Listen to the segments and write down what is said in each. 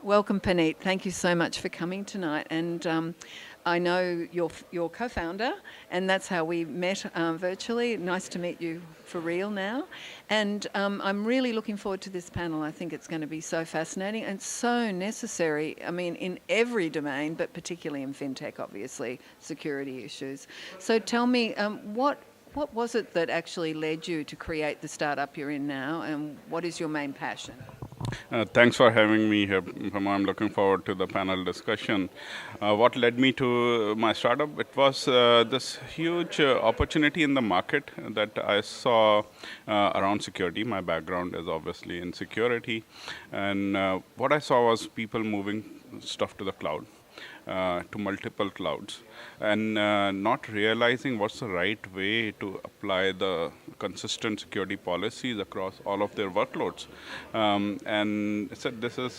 Welcome, Puneet. Thank you so much for coming tonight. And I know you're co-founder, and that's how we met virtually. Nice to meet you for real now. And I'm really looking forward to this panel. I think it's going to be so fascinating and so necessary. I mean, in every domain, but particularly in FinTech, obviously, security issues. So tell me, what was it that actually led you to create the startup you're in now, and what is your main passion? Thanks for having me here, Pama. I'm looking forward to the panel discussion. What led me to my startup? It was this huge opportunity in the market that I saw around security. My background is obviously in security. And what I saw was people moving stuff to the cloud. To multiple clouds and not realizing what's the right way to apply the consistent security policies across all of their workloads. And I said this is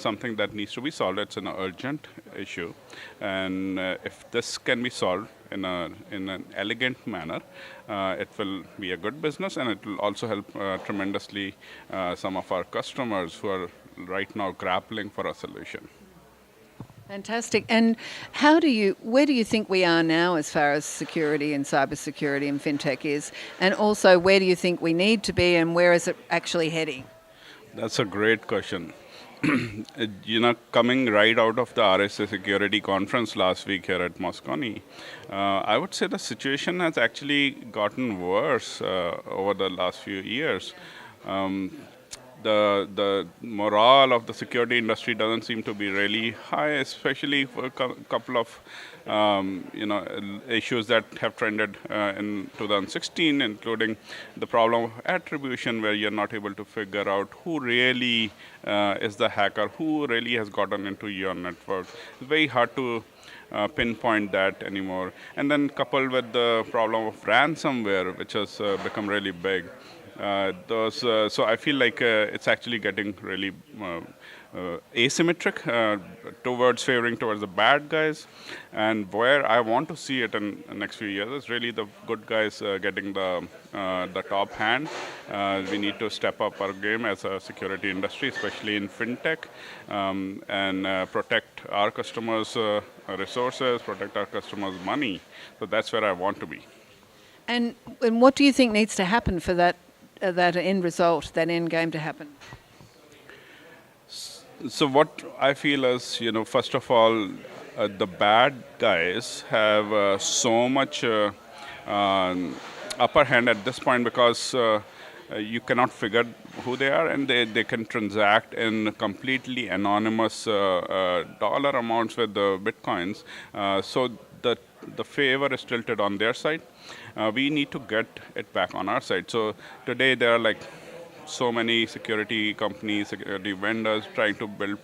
something that needs to be solved. It's an urgent issue. And if this can be solved in an elegant manner, it will be a good business, and it will also help tremendously some of our customers who are right now grappling for a solution. Fantastic. And where do you think we are now as far as security and cybersecurity and FinTech is? And also, where do you think we need to be, and where is it actually heading? That's a great question. Coming right out of the RSA Security Conference last week here at Moscone, I would say the situation has actually gotten worse over the last few years. The morale of the security industry doesn't seem to be really high, especially for a couple of issues that have trended in 2016, including the problem of attribution, where you're not able to figure out who really is the hacker, who really has gotten into your network. It's very hard to pinpoint that anymore. And then coupled with the problem of ransomware, which has become really big. So I feel like it's actually getting really asymmetric favoring towards the bad guys. And where I want to see it in the next few years is really the good guys getting the top hand. We need to step up our game as a security industry, especially in FinTech, and protect our customers' resources, protect our customers' money. So that's where I want to be. And what do you think needs to happen for that end result, that end game to happen? So what I feel is, first of all, the bad guys have so much upper hand at this point because you cannot figure who they are, and they can transact in completely anonymous dollar amounts with the bitcoins. So the favor is tilted on their side. We need to get it back on our side. So today there are so many security companies, security vendors trying to build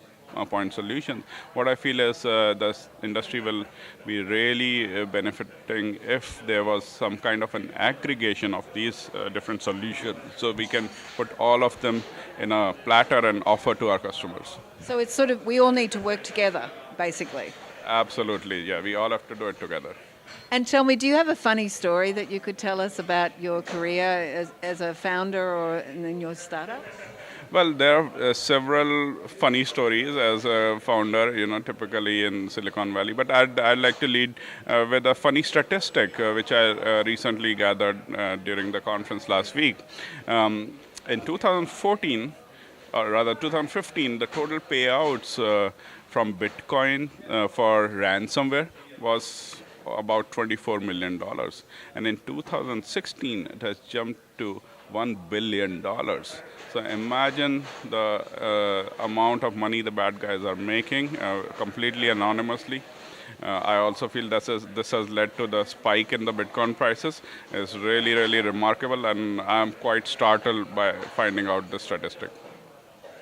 point solutions. What I feel is the industry will be really benefiting if there was some kind of an aggregation of these different solutions, so we can put all of them in a platter and offer to our customers. So it's we all need to work together, basically. Absolutely, yeah. We all have to do it together. And tell me, do you have a funny story that you could tell us about your career as a founder or in your startup? Well, there are several funny stories as a founder, typically in Silicon Valley. But I'd like to lead with a funny statistic, which I recently gathered during the conference last week. In 2014, or rather 2015, the total payouts from Bitcoin for ransomware was about $24 million. And in 2016, it has jumped to $1 billion. So imagine the amount of money the bad guys are making completely anonymously. I also feel this has led to the spike in the Bitcoin prices. It's really, really remarkable, and I'm quite startled by finding out this statistic.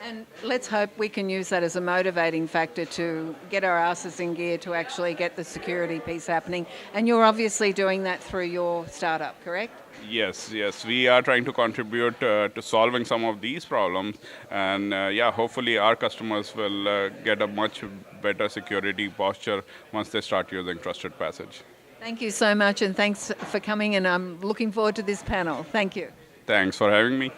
And let's hope we can use that as a motivating factor to get our asses in gear to actually get the security piece happening. And you're obviously doing that through your startup, correct? Yes. We are trying to contribute to solving some of these problems. And hopefully our customers will get a much better security posture once they start using TrustedPassage. Thank you so much, and thanks for coming. And I'm looking forward to this panel. Thank you. Thanks for having me.